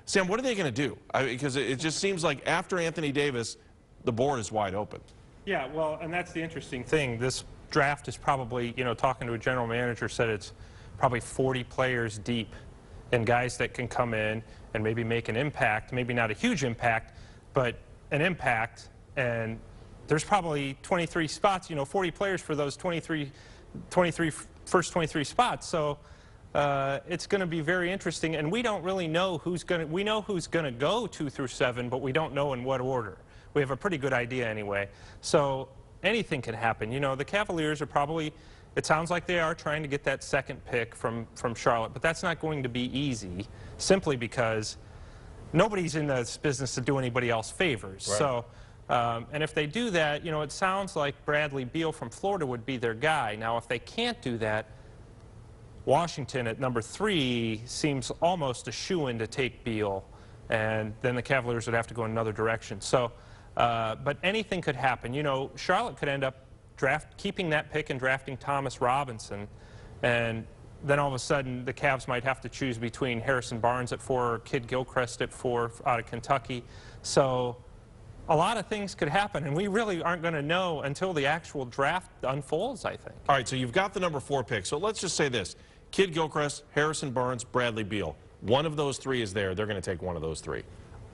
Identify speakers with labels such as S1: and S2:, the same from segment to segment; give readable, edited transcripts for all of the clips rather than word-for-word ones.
S1: Sam, what are they going to do? Because it just seems like after Anthony Davis, the board is wide open.
S2: Yeah, well, and that's the interesting thing. This draft is probably, you know, talking to a general manager said it's probably 40 players deep and guys that can come in and maybe make an impact, maybe not a huge impact, but an impact. And there's probably 23 spots, you know, 40 players for those 23 first 23 spots. So it's going to be very interesting, and we don't really know who's going to, we know who's going to go 2 through 7, but we don't know in what order. We have a pretty good idea anyway. So anything can happen. You know, the Cavaliers are probably, it sounds like they are trying to get that second pick from Charlotte, but that's not going to be easy simply because nobody's in this business to do anybody else favors. Right. So, and if they do that, you know, it sounds like Bradley Beal from Florida would be their guy. Now, if they can't do that, Washington at number 3 seems almost a shoo-in to take Beal, and then the Cavaliers would have to go in another direction. So, but anything could happen. You know, Charlotte could end up keeping that pick and drafting Thomas Robinson, and then all of a sudden the Cavs might have to choose between Harrison Barnes at 4 or Kid Gilchrist at 4 out of Kentucky. So a lot of things could happen, and we really aren't going to know until the actual draft unfolds, I think.
S1: All right, so you've got the number 4 pick. So let's just say this. Kid Gilchrist, Harrison Barnes, Bradley Beal. One of those 3 is there. They're going to take one of those 3.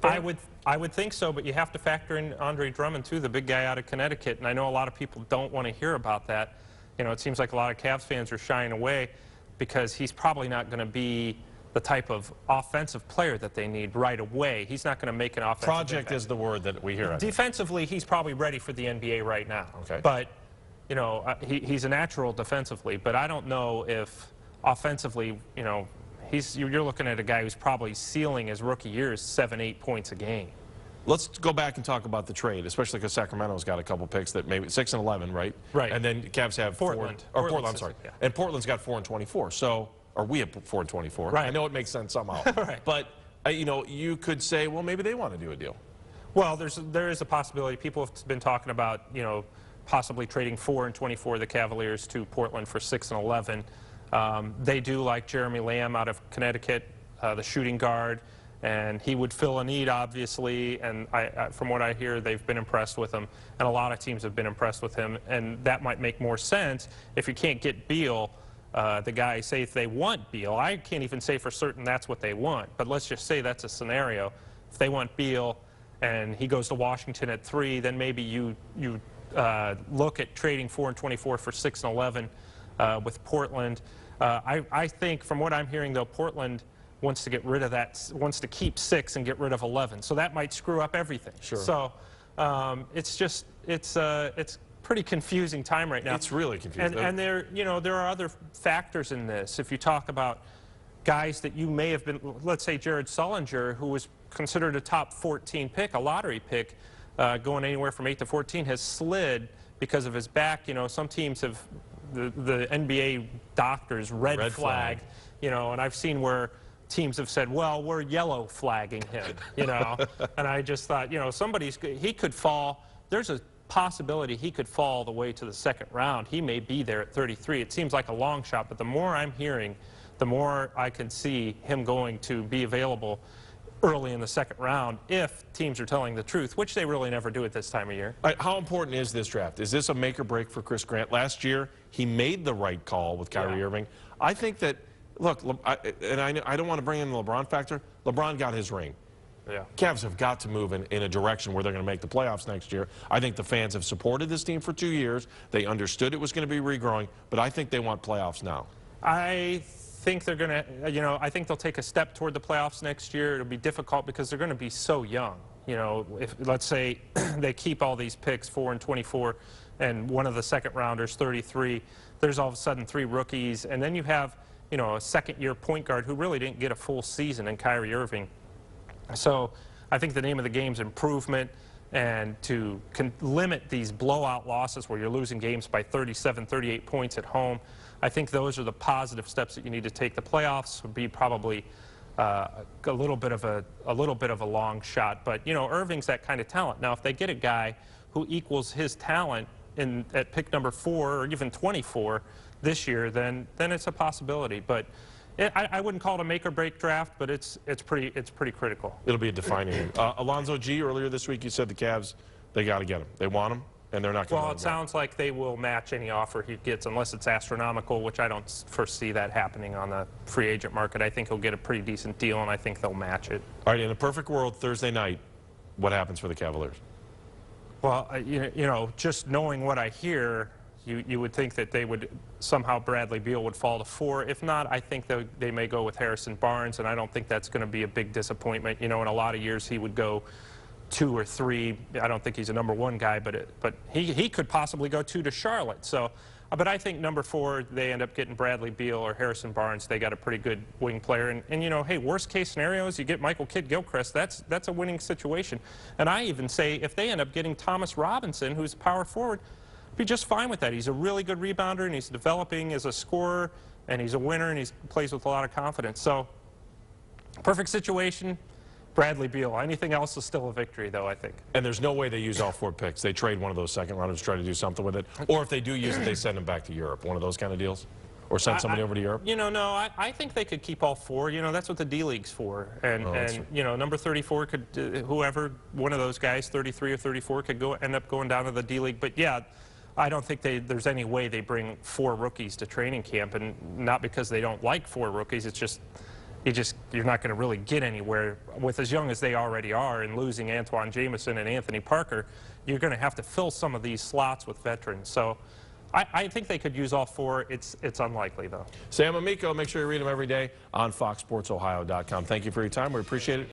S2: I would think so, but you have to factor in Andre Drummond, too, the big guy out of Connecticut, and I know a lot of people don't want to hear about that. You know, it seems like a lot of Cavs fans are shying away because he's probably not going to be the type of offensive player that they need right away. He's not going to make an offensive
S1: Project
S2: impact.
S1: is the word that we hear.
S2: Defensively, he's probably ready for the NBA right now.
S1: Okay.
S2: But, you know, he's a natural defensively, but I don't know if offensively, you know, you're looking at a guy who's probably ceiling his rookie year is 7-8 points a game.
S1: Let's go back and talk about the trade, especially because Sacramento's got a couple picks that maybe 6 and 11, right?
S2: Right.
S1: And then Cavs have
S2: Portland.
S1: 4, or Portland, I'm sorry.
S2: Yeah.
S1: And Portland's got 4 and 24. So, or we have 4 and 24.
S2: Right.
S1: I know it makes sense somehow.
S2: Right.
S1: But you know, you could say, well, maybe they want to do a deal.
S2: Well, there is a possibility. People have been talking about, you know, possibly trading 4 and 24 the Cavaliers to Portland for 6 and 11. They do like Jeremy Lamb out of Connecticut, the shooting guard, and he would fill a need, obviously, and from what I hear, they've been impressed with him, and a lot of teams have been impressed with him, and that might make more sense if you can't get Beal. The guy, say if they want Beal, I can't even say for certain that's what they want, but let's just say that's a scenario. If they want Beal and he goes to Washington at 3, then maybe you look at trading 4 and 24 for 6 and 11 with Portland. I think from what I'm hearing, though, Portland wants to get rid of that, wants to keep 6 and get rid of 11. So that might screw up everything.
S1: Sure.
S2: So it's just, it's pretty confusing time right now.
S1: It's really confusing.
S2: And there, you know, there are other factors in this. If you talk about guys that you may have been, let's say Jared Sullinger, who was considered a top 14 pick, a lottery pick, going anywhere from 8 to 14, has slid because of his back. You know, some teams have, the NBA doctors red flag, you know, and I've seen where teams have said, well, we're yellow flagging him, you know, and I just thought, you know, he could fall, there's a possibility he could fall the way to the 2nd round. He may be there at 33. It seems like a long shot, but the more I'm hearing, the more I can see him going to be available early in the 2nd round if teams are telling the truth, which they really never do at this time of year.
S1: How important is this draft? Is this a make or break for Chris Grant? Last year, he made the right call with Kyrie Irving. I think that, look, I don't want to bring in the LeBron factor. LeBron got his ring.
S2: Yeah.
S1: Cavs have got to move in a direction where they're going to make the playoffs next year. I think the fans have supported this team for 2 years. They understood it was going to be regrowing, but I think they want playoffs now.
S2: I think they're going to, you know, I think they'll take a step toward the playoffs next year. It'll be difficult because they're going to be so young. You know, if let's say they keep all these picks, 4 and 24, and one of the 2nd rounders, 33, there's all of a sudden 3 rookies, and then you have, you know, a 2nd-year point guard who really didn't get a full season in Kyrie Irving. So I think the name of the game is improvement, and to limit these blowout losses where you're losing games by 37, 38 points at home. I think those are the positive steps that you need to take. The playoffs would be probably a little bit of a long shot, but you know, Irving's that kind of talent. Now, if they get a guy who equals his talent at pick number 4 or even 24 this year, then it's a possibility. But I wouldn't call it a make or break draft, but it's pretty critical.
S1: It'll be a defining year. Alonzo Gee, earlier this week, you said the Cavs, they got to get him. They want him, and they're not going to.
S2: Well, it sounds like they will match any offer he gets, unless it's astronomical, which I don't foresee that happening on the free agent market. I think he'll get a pretty decent deal, and I think they'll match it.
S1: All right, in a perfect world, Thursday night, what happens for the Cavaliers?
S2: Well, you know, just knowing what I hear, you would think that they would somehow Bradley Beal would fall to 4. If not, I think they may go with Harrison Barnes, and I don't think that's going to be a big disappointment. You know, in a lot of years he would go 2 or 3. I don't think he's a #1 guy, but he could possibly go 2 to Charlotte. So, but I think #4 they end up getting Bradley Beal or Harrison Barnes. They got a pretty good wing player, and you know, hey, worst case scenario is you get Michael Kidd-Gilchrist. That's a winning situation. And I even say if they end up getting Thomas Robinson, who's a power forward, be just fine with that. He's a really good rebounder, and he's developing as a scorer, and he's a winner, and he plays with a lot of confidence. So, perfect situation, Bradley Beal. Anything else is still a victory, though, I think.
S1: And there's no way they use all 4 picks. They trade one of those second rounders, try to do something with it. Or if they do use it, they send them back to Europe. One of those kind of deals? Or send somebody over to Europe?
S2: You know, no, I think they could keep all 4. You know, that's what the D-League's for. And you know, number 34 could, whoever, one of those guys, 33 or 34, could end up going down to the D-League. But, yeah, I don't think there's any way they bring 4 rookies to training camp, and not because they don't like 4 rookies. It's just you're not going to really get anywhere with as young as they already are, and losing Antoine Jameson and Anthony Parker. You're going to have to fill some of these slots with veterans. So I think they could use all 4. It's unlikely, though.
S1: Sam Amico, make sure you read him every day on FoxSportsOhio.com. Thank you for your time. We appreciate it.